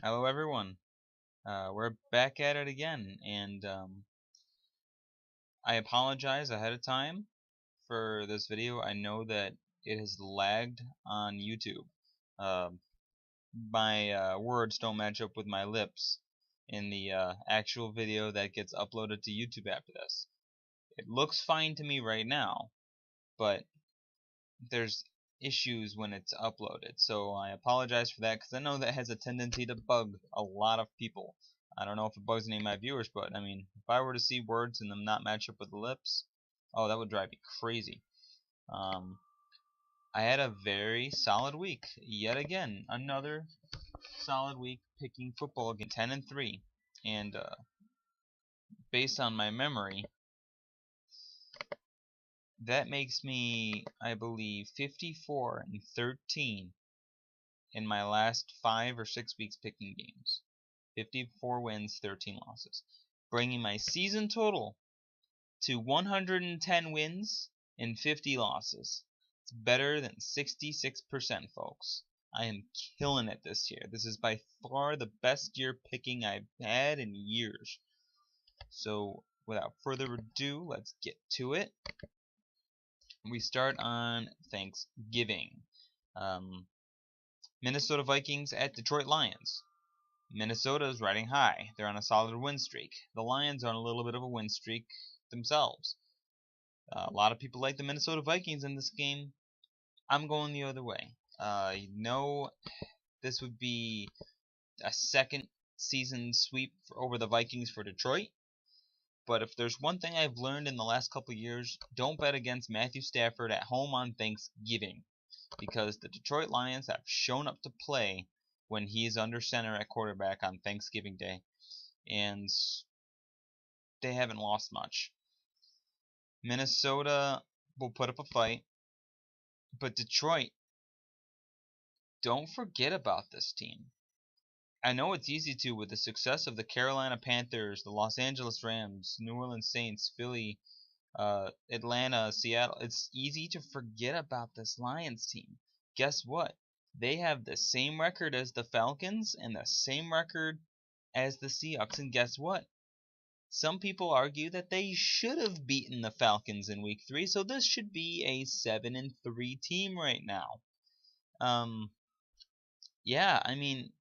Hello, everyone. We're back at it again, and I apologize ahead of time for this video. I know that it has lagged on YouTube. Um my words don't match up with my lips in the actual video that gets uploaded to YouTube after this. It looks fine to me right now, but there's issues when it's uploaded. So I apologize for that because I know that has a tendency to bug a lot of people. I don't know if it bugs any of my viewers, but I mean, if I were to see words and them not match up with the lips, oh, that would drive me crazy. Um, I had a very solid week. Yet again, another solid week picking football game, 10-3, and based on my memory, that makes me, I believe, 54-13 in my last 5 or 6 weeks picking games. 54 wins, 13 losses, bringing my season total to 110 wins and 50 losses. It's better than 66%, folks. I am killing it this year. This is by far the best year picking I've had in years. So, without further ado, let's get to it. We start on Thanksgiving. Um, Minnesota Vikings at Detroit Lions. Minnesota is riding high. They're on a solid win streak. The Lions are on a little bit of a win streak themselves. A lot of people like the Minnesota Vikings in this game. I'm going the other way. This would be a second season sweep over the Vikings for Detroit. But if there's one thing I've learned in the last couple of years, don't bet against Matthew Stafford at home on Thanksgiving, because the Detroit Lions have shown up to play when he is under center at quarterback on Thanksgiving Day, and they haven't lost much. Minnesota will put up a fight, but Detroit, don't forget about this team. I know it's easy to with the success of the Carolina Panthers, the Los Angeles Rams, New Orleans Saints, Philly, Atlanta, Seattle. It's easy to forget about this Lions team. Guess what? They have the same record as the Falcons and the same record as the Seahawks. And guess what? Some people argue that they should have beaten the Falcons in week 3, so this should be a 7-3 team right now. Yeah, I mean,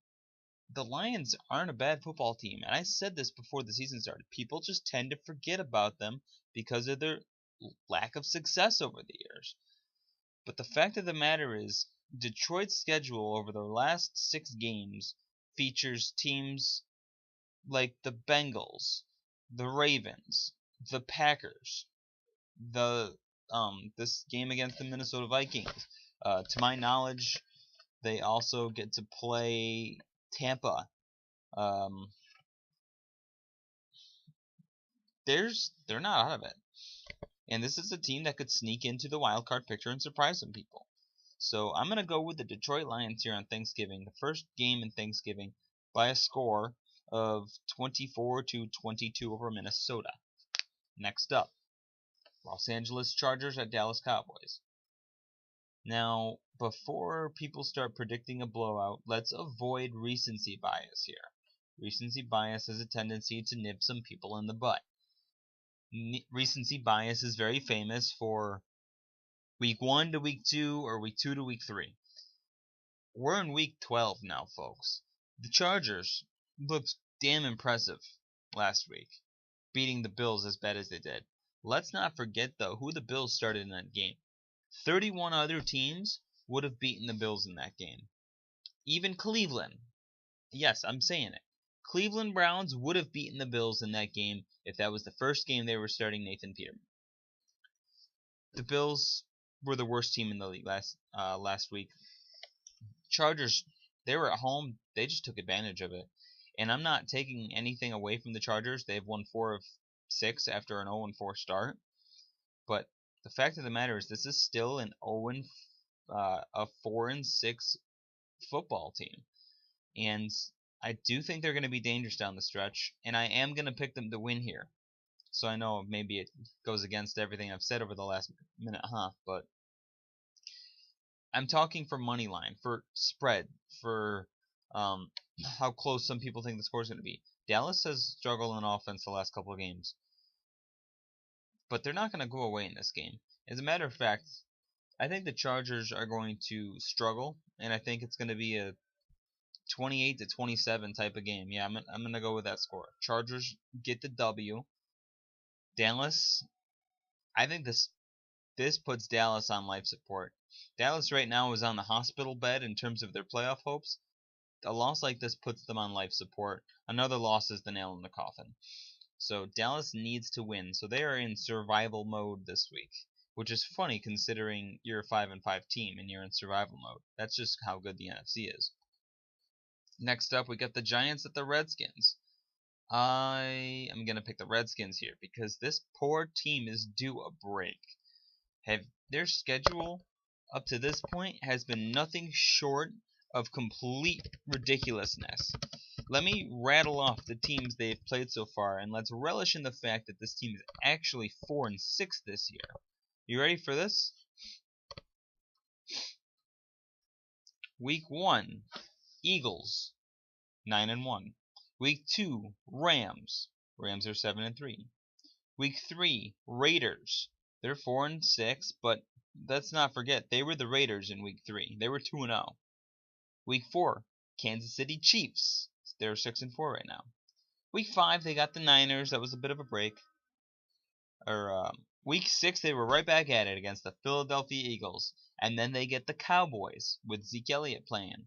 the Lions aren't a bad football team, and I said this before the season started. People just tend to forget about them because of their lack of success over the years. But the fact of the matter is, Detroit's schedule over their last 6 games features teams like the Bengals, the Ravens, the Packers, the this game against the Minnesota Vikings. To my knowledge, they also get to play Tampa. Um, they're not out of it, and this is a team that could sneak into the wild card picture and surprise some people. So I'm gonna go with the Detroit Lions here on Thanksgiving, the first game in Thanksgiving, by a score of 24-22 over Minnesota. Next up, Los Angeles Chargers at Dallas Cowboys. Now, before people start predicting a blowout, let's avoid recency bias here. Recency bias has a tendency to nip some people in the butt. Recency bias is very famous for week 1 to week 2 or week 2 to week 3. We're in week 12 now, folks. The Chargers looked damn impressive last week, beating the Bills as bad as they did. Let's not forget, though, who the Bills started in that game. 31 other teams would have beaten the Bills in that game. Even Cleveland. Yes, I'm saying it. Cleveland Browns would have beaten the Bills in that game if that was the first game they were starting Nathan Peterman. The Bills were the worst team in the league last week. Chargers, they were at home. They just took advantage of it. And I'm not taking anything away from the Chargers. They've won 4 of 6 after an 0-4 start. But the fact of the matter is, this is still an 4-6 football team. And I do think they're going to be dangerous down the stretch. And I am going to pick them to win here. So I know maybe it goes against everything I've said over the last minute, but I'm talking for money line, for spread, for how close some people think the score is going to be. Dallas has struggled on offense the last couple of games, but they're not going to go away in this game. As a matter of fact, I think the Chargers are going to struggle, and I think it's going to be a 28 to 27 type of game. Yeah, I'm going to go with that score. Chargers get the W. Dallas, I think this puts Dallas on life support. Dallas right now is on the hospital bed in terms of their playoff hopes. A loss like this puts them on life support. Another loss is the nail in the coffin. So Dallas needs to win. So they are in survival mode this week, which is funny considering you're a 5-5 team and you're in survival mode. That's just how good the NFC is. Next up, we got the Giants at the Redskins. I am going to pick the Redskins here because this poor team is due a break. Their schedule up to this point has been nothing short of complete ridiculousness. Let me rattle off the teams they've played so far, and let's relish in the fact that this team is actually 4-6 this year. You ready for this? Week 1, Eagles, 9-1. Week 2, Rams. Rams are 7-3. Week 3, Raiders. They're 4-6, but let's not forget they were the Raiders in Week 3. They were 2-0. Week 4, Kansas City Chiefs. They're 6-4 right now. Week 5, they got the Niners. That was a bit of a break. Week 6, they were right back at it against the Philadelphia Eagles. And then they get the Cowboys with Zeke Elliott playing.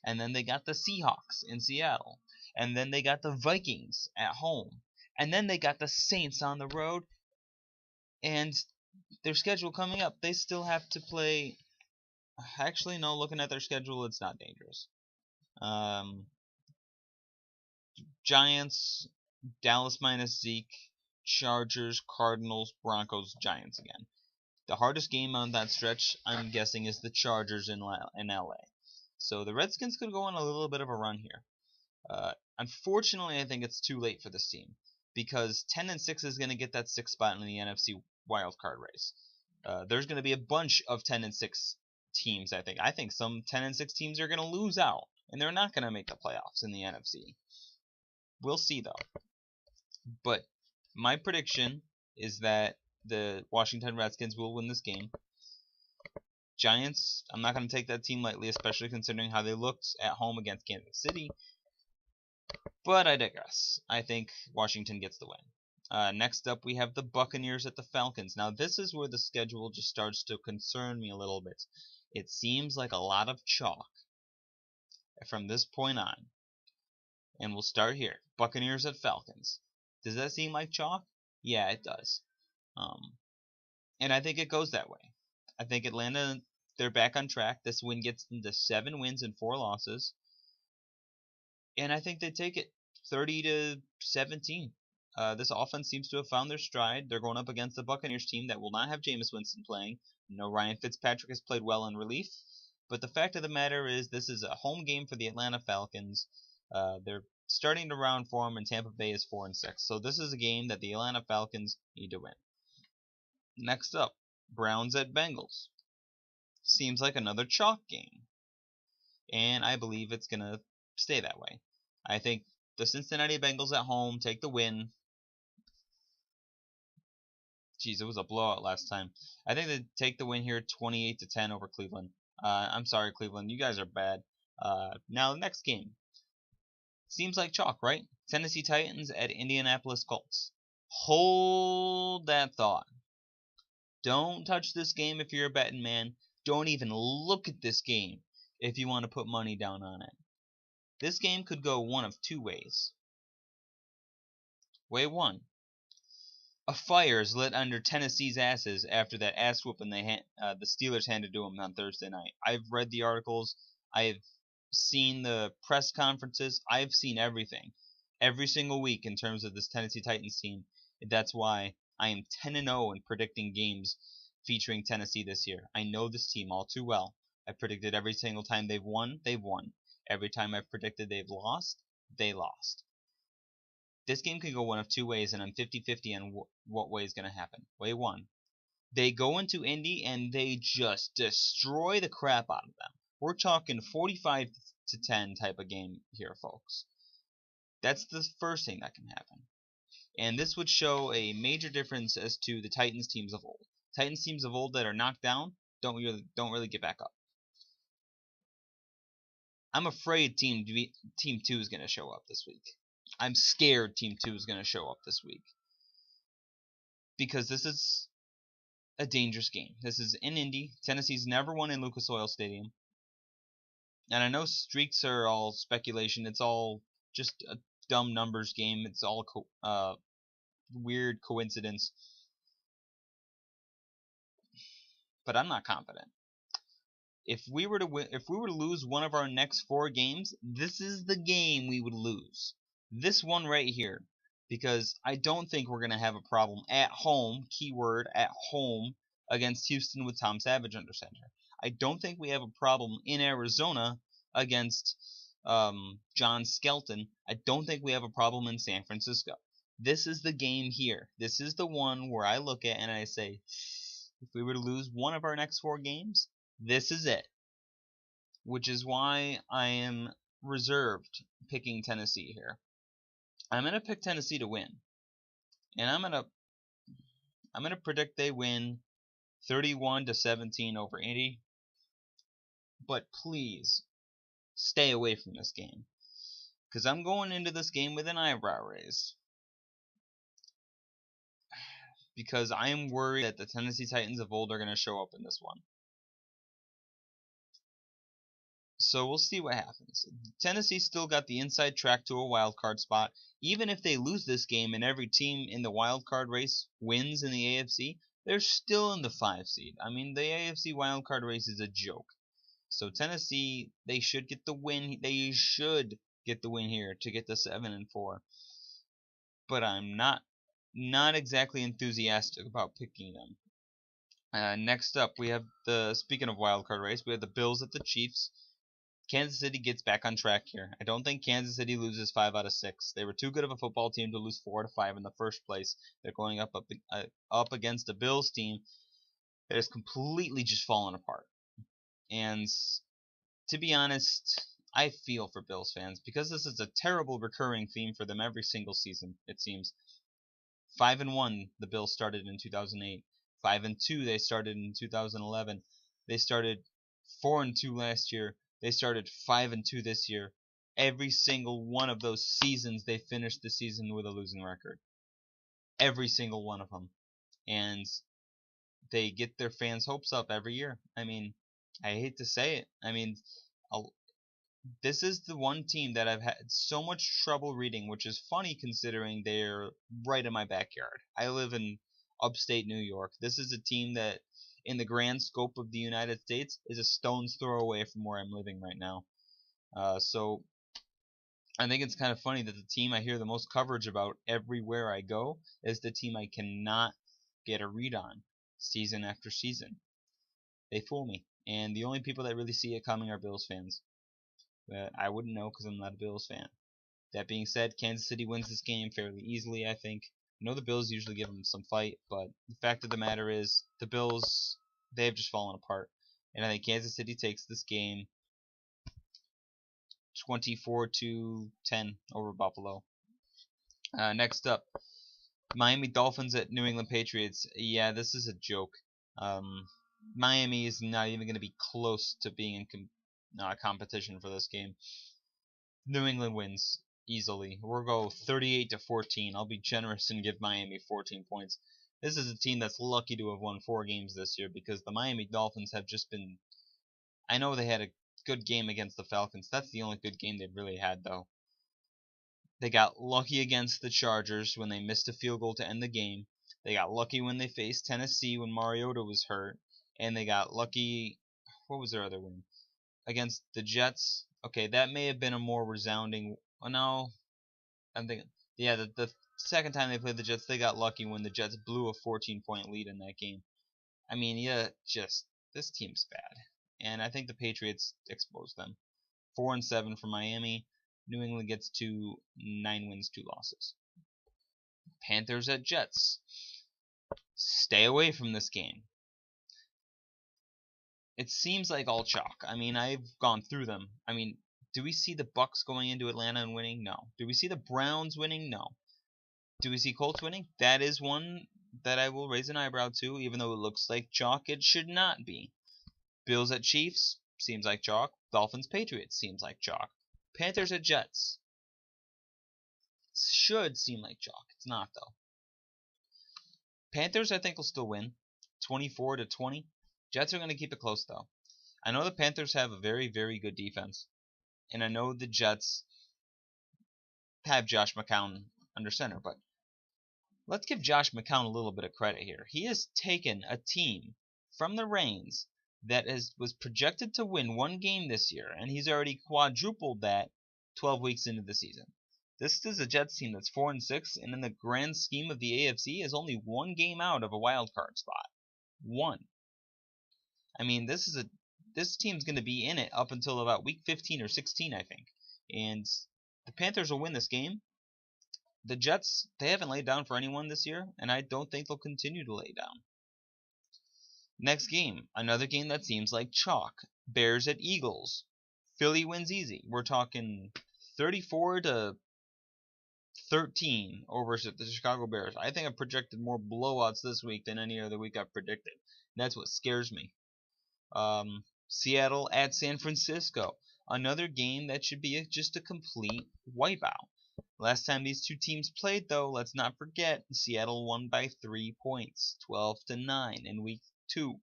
And then they got the Seahawks in Seattle. And then they got the Vikings at home. And then they got the Saints on the road. And their schedule coming up, they still have to play. Actually, no, looking at their schedule, it's not dangerous. Giants, Dallas minus Zeke, Chargers, Cardinals, Broncos, Giants again. The hardest game on that stretch, I'm guessing, is the Chargers in LA. So the Redskins could go on a little bit of a run here. Unfortunately, I think it's too late for this team because 10-6 is going to get that 6th spot in the NFC wildcard race. There's going to be a bunch of 10-6 teams, I think. I think some 10-6 teams are going to lose out, and they're not going to make the playoffs in the NFC. We'll see, though. But my prediction is that the Washington Redskins will win this game. Giants, I'm not going to take that team lightly, especially considering how they looked at home against Kansas City. But I digress. I think Washington gets the win. Next up, we have the Buccaneers at the Falcons. Now, this is where the schedule just starts to concern me a little bit. It seems like a lot of chalk from this point on. And we'll start here. Buccaneers at Falcons. Does that seem like chalk? Yeah, it does. And I think it goes that way. I think Atlanta, they're back on track. This win gets them to 7 wins and 4 losses. And I think they take it 30-17. This offense seems to have found their stride. They're going up against the Buccaneers team that will not have Jameis Winston playing. No, Ryan Fitzpatrick has played well in relief. But the fact of the matter is this is a home game for the Atlanta Falcons. They're starting to round form, and Tampa Bay is 4-6. So this is a game that the Atlanta Falcons need to win. Next up, Browns at Bengals. Seems like another chalk game. And I believe it's going to stay that way. I think the Cincinnati Bengals at home take the win. Jeez, it was a blowout last time. I think they take the win here 28-10 over Cleveland. I'm sorry, Cleveland. You guys are bad. Now, the next game. Seems like chalk, right? Tennessee Titans at Indianapolis Colts. Hold that thought. Don't touch this game if you're a betting man. Don't even look at this game if you want to put money down on it. This game could go one of 2 ways. Way 1. A fire is lit under Tennessee's asses after that ass whooping the Steelers handed to them on Thursday night. I've read the articles. I've seen the press conferences. I've seen everything. Every single week in terms of this Tennessee Titans team. That's why I am 10-0 in predicting games featuring Tennessee this year. I know this team all too well. I predicted every single time they've won, they've won. Every time I've predicted they've lost, they lost. This game can go one of 2 ways, and I'm 50-50 on what way is going to happen. Way 1. They go into Indy and they just destroy the crap out of them. We're talking 45 to 10 type of game here, folks. That's the first thing that can happen. And this would show a major difference as to the Titans teams of old. Titans teams of old that are knocked down don't really get back up. I'm afraid Team 2 is going to show up this week. I'm scared Team 2 is going to show up this week. Because this is a dangerous game. This is in Indy. Tennessee's never won in Lucas Oil Stadium. And I know streaks are all speculation. It's all just a dumb numbers game. It's all weird coincidence. But I'm not confident. If we were to lose one of our next 4 games, this is the game we would lose. This one right here. Because I don't think we're going to have a problem at home, keyword at home, against Houston with Tom Savage under center. I don't think we have a problem in Arizona against John Skelton. I don't think we have a problem in San Francisco. This is the game here. This is the one where I look at and I say, if we were to lose one of our next 4 games, this is it. Which is why I am reserved picking Tennessee here. I'm going to pick Tennessee to win. And I'm going to predict they win 31-17 over Indy. But please stay away from this game, because I'm going into this game with an eyebrow raise. Because I am worried that the Tennessee Titans of old are going to show up in this one. So we'll see what happens. Tennessee still got the inside track to a wild card spot. Even if they lose this game and every team in the wild card race wins in the AFC, they're still in the 5 seed. I mean, the AFC wild card race is a joke. So Tennessee, they should get the win. They should get the win here to get to 7-4. But I'm not exactly enthusiastic about picking them. Next up, we have speaking of wild card race, we have the Bills at the Chiefs. Kansas City gets back on track here. I don't think Kansas City loses 5 out of 6. They were too good of a football team to lose 4 out of 5 in the first place. They're going up against a Bills team that has completely just fallen apart. And to be honest, I feel for Bills fans because this is a terrible recurring theme for them every single season, it seems. 5-1 the Bills started in 2008. 5-2 they started in 2011. They started 4-2 last year. They started 5-2 this year. Every single one of those seasons, they finished the season with a losing record. Every single one of them. And they get their fans' hopes up every year. I mean, I hate to say it. I mean, this is the one team that I've had so much trouble reading, which is funny considering they're right in my backyard. I live in upstate New York. This is a team that, in the grand scope of the United States, is a stone's throw away from where I'm living right now. So I think it's kind of funny that the team I hear the most coverage about everywhere I go is the team I cannot get a read on season after season. They fool me. And the only people that really see it coming are Bills fans. But I wouldn't know because I'm not a Bills fan. That being said, Kansas City wins this game fairly easily, I think. I know the Bills usually give them some fight, but the fact of the matter is the Bills, they have just fallen apart. And I think Kansas City takes this game 24-10 over Buffalo. Next up, Miami Dolphins at New England Patriots. Yeah, this is a joke. Miami is not even going to be close to being in competition for this game. New England wins easily. We'll go 38-14. I'll be generous and give Miami 14 points. This is a team that's lucky to have won 4 games this year because the Miami Dolphins have just been... I know they had a good game against the Falcons. That's the only good game they've really had, though. They got lucky against the Chargers when they missed a field goal to end the game. They got lucky when they faced Tennessee when Mariota was hurt. And they got lucky... What was their other win? Against the Jets. Okay, that may have been a more resounding... Oh, no. I'm thinking... Yeah, the second time they played the Jets, they got lucky when the Jets blew a 14-point lead in that game. I mean, yeah, just... This team's bad. And I think the Patriots exposed them. 4-7 for Miami. New England gets to 9 wins, 2 losses. Panthers at Jets. Stay away from this game. It seems like all chalk. I mean, I've gone through them. I mean, Do we see the Bucks going into Atlanta and winning? No. Do we see the Browns winning? No. Do we see Colts winning? That is one that I will raise an eyebrow to, even though it looks like chalk. It should not be. Bills at Chiefs seems like chalk. Dolphins Patriots seems like chalk. Panthers at Jets should seem like chalk. It's not though. Panthers I think will still win, 24-20. Jets are going to keep it close though. I know the Panthers have a very, very good defense, and I know the Jets have Josh McCown under center, but let's give Josh McCown a little bit of credit here. He has taken a team from the reins that was projected to win one game this year, and he's already quadrupled that 12 weeks into the season. This is a Jets team that's 4-6, and in the grand scheme of the AFC is only one game out of a wild card spot. One. I mean, this team's going to be in it up until about week 15 or 16, I think. And the Panthers will win this game. The Jets, they haven't laid down for anyone this year, and I don't think they'll continue to lay down. Next game, another game that seems like chalk. Bears at Eagles. Philly wins easy. We're talking 34-13 over the Chicago Bears. I think I projected more blowouts this week than any other week I've predicted. That's what scares me. Seattle at San Francisco. Another game that should be just a complete wipeout. Last time these two teams played, though, let's not forget, Seattle won by 3 points, 12-9 in week 2.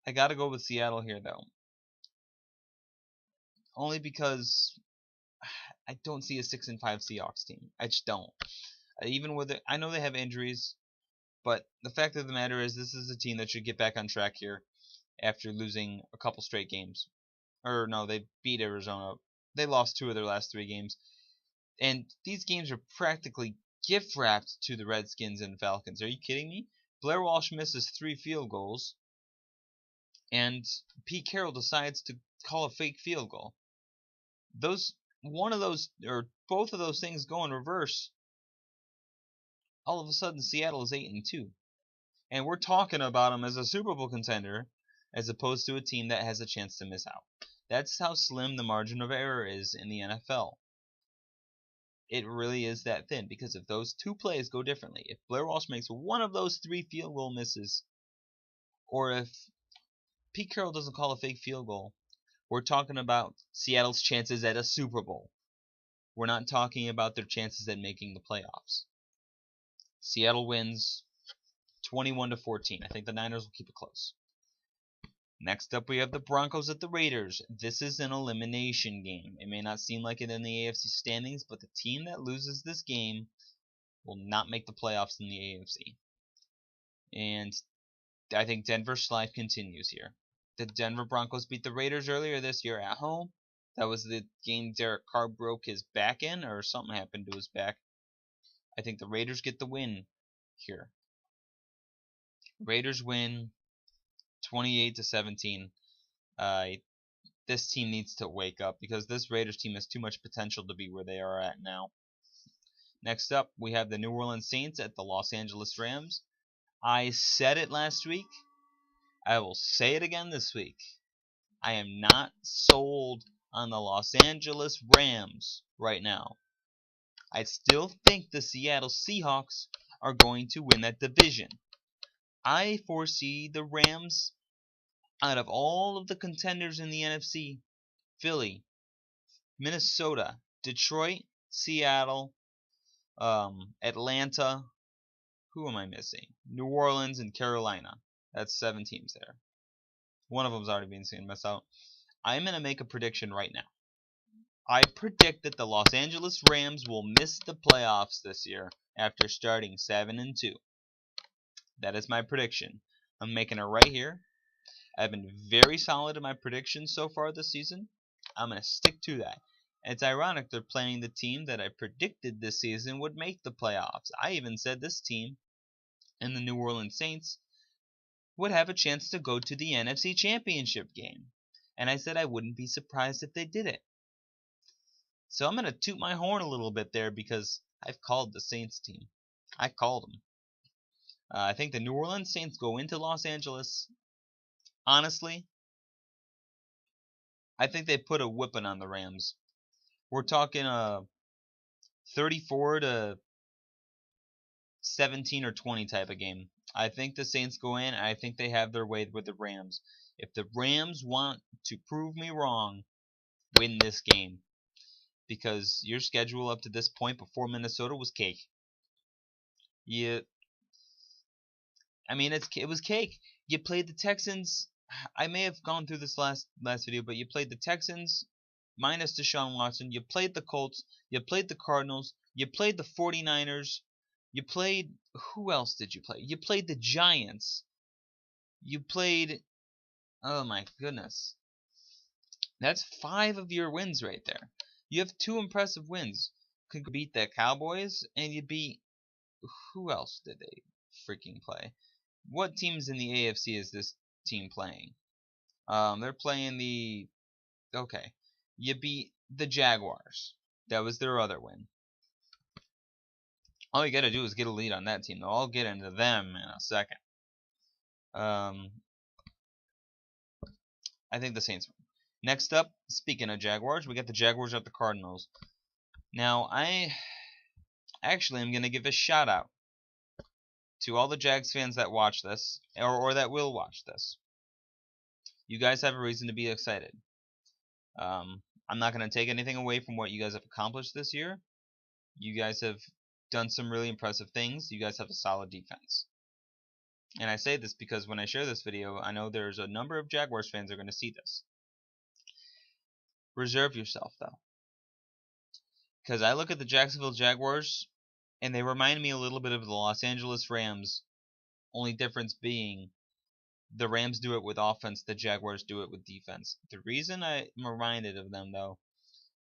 I gotta go with Seattle here, though. Only because I don't see a 6-5 Seahawks team. I just don't. Even with it, I know they have injuries, but the fact of the matter is this is a team that should get back on track here after losing a couple straight games. Or no, they beat Arizona. They lost 2 of their last 3 games. And these games are practically gift wrapped to the Redskins and Falcons. Are you kidding me? Blair Walsh misses 3 field goals, and Pete Carroll decides to call a fake field goal. One of those or both of those things go in reverse. All of a sudden, Seattle is 8-2, and we're talking about them as a Super Bowl contender, as opposed to a team that has a chance to miss out. That's how slim the margin of error is in the NFL. It really is that thin, because if those 2 plays go differently, if Blair Walsh makes one of those 3 field goal misses, or if Pete Carroll doesn't call a fake field goal, we're talking about Seattle's chances at a Super Bowl. We're not talking about their chances at making the playoffs. Seattle wins 21-14. I think the Niners will keep it close. Next up, we have the Broncos at the Raiders. This is an elimination game. It may not seem like it in the AFC standings, but the team that loses this game will not make the playoffs in the AFC. And I think Denver's slide continues here. The Denver Broncos beat the Raiders earlier this year at home. That was the game Derek Carr broke his back in, or something happened to his back. I think the Raiders get the win here. Raiders win 28-17. This team needs to wake up, because this Raiders team has too much potential to be where they are at now. Next up, we have the New Orleans Saints at the Los Angeles Rams. I said it last week. I will say it again this week. I am not sold on the Los Angeles Rams right now. I still think the Seattle Seahawks are going to win that division. I foresee the Rams, out of all of the contenders in the NFC, Philly, Minnesota, Detroit, Seattle, Atlanta, who am I missing? New Orleans and Carolina. That's 7 teams there. One of them's already been seen mess out. I'm going to make a prediction right now. I predict that the Los Angeles Rams will miss the playoffs this year after starting 7-2. That is my prediction. I'm making it right here. I've been very solid in my predictions so far this season. I'm going to stick to that. It's ironic they're playing the team that I predicted this season would make the playoffs. I even said this team and the New Orleans Saints would have a chance to go to the NFC Championship game. And I said I wouldn't be surprised if they did it. So I'm going to toot my horn a little bit there, because I've called the Saints team. I called them. I think the New Orleans Saints go into Los Angeles. Honestly, I think they put a whipping on the Rams. We're talking a 34 to 17 or 20 type of game. I think the Saints go in. I think they have their way with the Rams. If the Rams want to prove me wrong, win this game. Because your schedule up to this point before Minnesota was cake. I mean, it was cake. You played the Texans. I may have gone through this last video, but you played the Texans minus Deshaun Watson. You played the Colts. You played the Cardinals. You played the 49ers. You played, who else did you play? You played the Giants. You played, oh my goodness. That's 5 of your wins right there. You have 2 impressive wins. Could beat the Cowboys, and you beat, who else did they freaking play? What teams in the AFC is this team playing? They're playing the, okay. You beat the Jaguars. That was their other win. All you gotta do is get a lead on that team, though. I'll get into them in a second. I think the Saints win. Next up, speaking of Jaguars, we got the Jaguars at the Cardinals. Now, I actually am gonna give a shout out to all the Jags fans that watch this, or that will watch this. You guys have a reason to be excited. I'm not gonna take anything away from what you guys have accomplished this year. You guys have done some really impressive things. You guys have a solid defense. And I say this because when I share this video, I know there's a number of Jaguars fans that are going to see this. Reserve yourself, though. Because I look at the Jacksonville Jaguars, and they remind me a little bit of the Los Angeles Rams, only difference being the Rams do it with offense, the Jaguars do it with defense. The reason I'm reminded of them, though,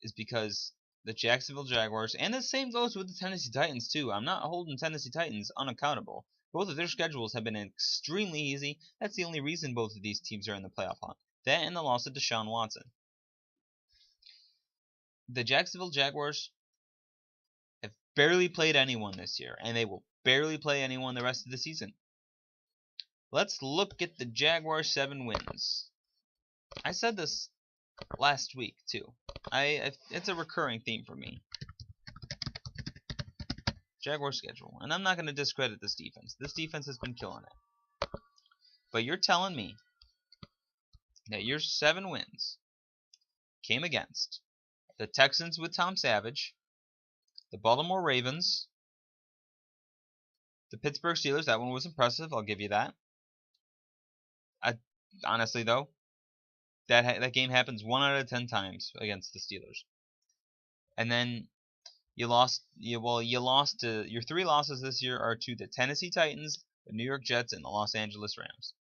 is because the Jacksonville Jaguars, and the same goes with the Tennessee Titans too. I'm not holding Tennessee Titans unaccountable. Both of their schedules have been extremely easy. That's the only reason both of these teams are in the playoff hunt. That and the loss of Deshaun Watson. The Jacksonville Jaguars have barely played anyone this year, and they will barely play anyone the rest of the season. Let's look at the Jaguars' 7 wins. I said this last week too. It's a recurring theme for me. Jaguars schedule, and I'm not going to discredit this defense. This defense has been killing it. But you're telling me that your 7 wins came against the Texans with Tom Savage, the Baltimore Ravens, the Pittsburgh Steelers. That one was impressive. I'll give you that. Honestly though, that game happens 1 out of 10 times against the Steelers. And then you lost. You lost to your 3 losses this year are to the Tennessee Titans, the New York Jets, and the Los Angeles Rams.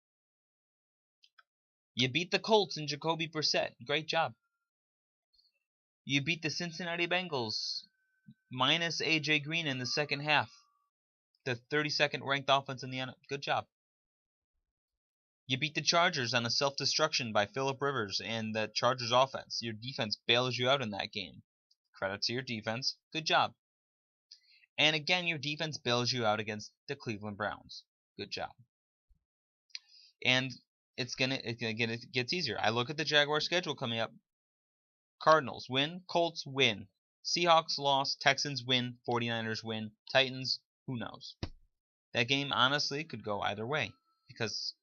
You beat the Colts and Jacoby Brissett. Great job. You beat the Cincinnati Bengals minus AJ Green in the second half. The 32nd ranked offense in the NFL. Good job. You beat the Chargers on a self-destruction by Phillip Rivers and the Chargers offense. Your defense bails you out in that game. Credit to your defense. Good job. And again, your defense bails you out against the Cleveland Browns. Good job. And it gets easier. I look at the Jaguars schedule coming up. Cardinals win, Colts win, Seahawks loss, Texans win, 49ers win, Titans, who knows. That game honestly could go either way because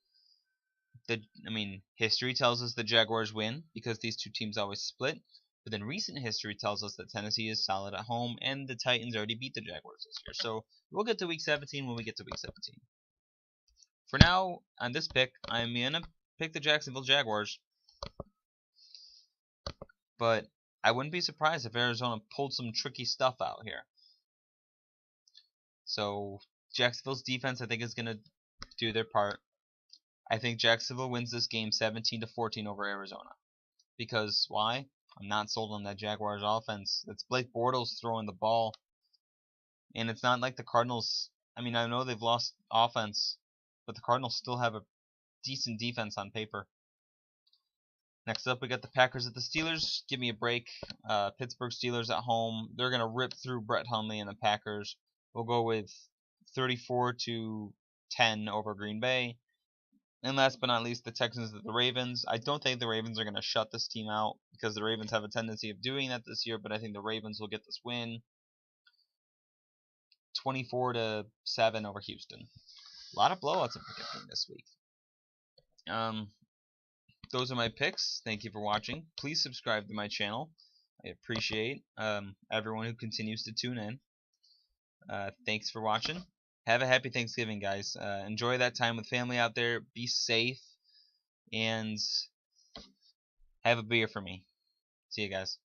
history tells us the Jaguars win because these 2 teams always split. But then recent history tells us that Tennessee is solid at home and the Titans already beat the Jaguars this year. So we'll get to week 17 when we get to week 17. For now, on this pick, I'm going to pick the Jacksonville Jaguars. But I wouldn't be surprised if Arizona pulled some tricky stuff out here. So Jacksonville's defense, I think, is going to do their part. I think Jacksonville wins this game 17-14 over Arizona. Because why? I'm not sold on that Jaguars offense. It's Blake Bortles throwing the ball. And it's not like the Cardinals. I know they've lost offense, but the Cardinals still have a decent defense on paper. Next up, we got the Packers at the Steelers. Give me a break. Pittsburgh Steelers at home. They're going to rip through Brett Hundley and the Packers. We'll go with 34-10 over Green Bay. And last but not least, the Texans and the Ravens. I don't think the Ravens are going to shut this team out because the Ravens have a tendency of doing that this year, but I think the Ravens will get this win 24-7 over Houston. A lot of blowouts I'm predicting this week. Those are my picks. Thank you for watching. Please subscribe to my channel. I appreciate everyone who continues to tune in. Thanks for watching. Have a happy Thanksgiving, guys. Enjoy that time with family out there. Be safe. And have a beer for me. See you guys.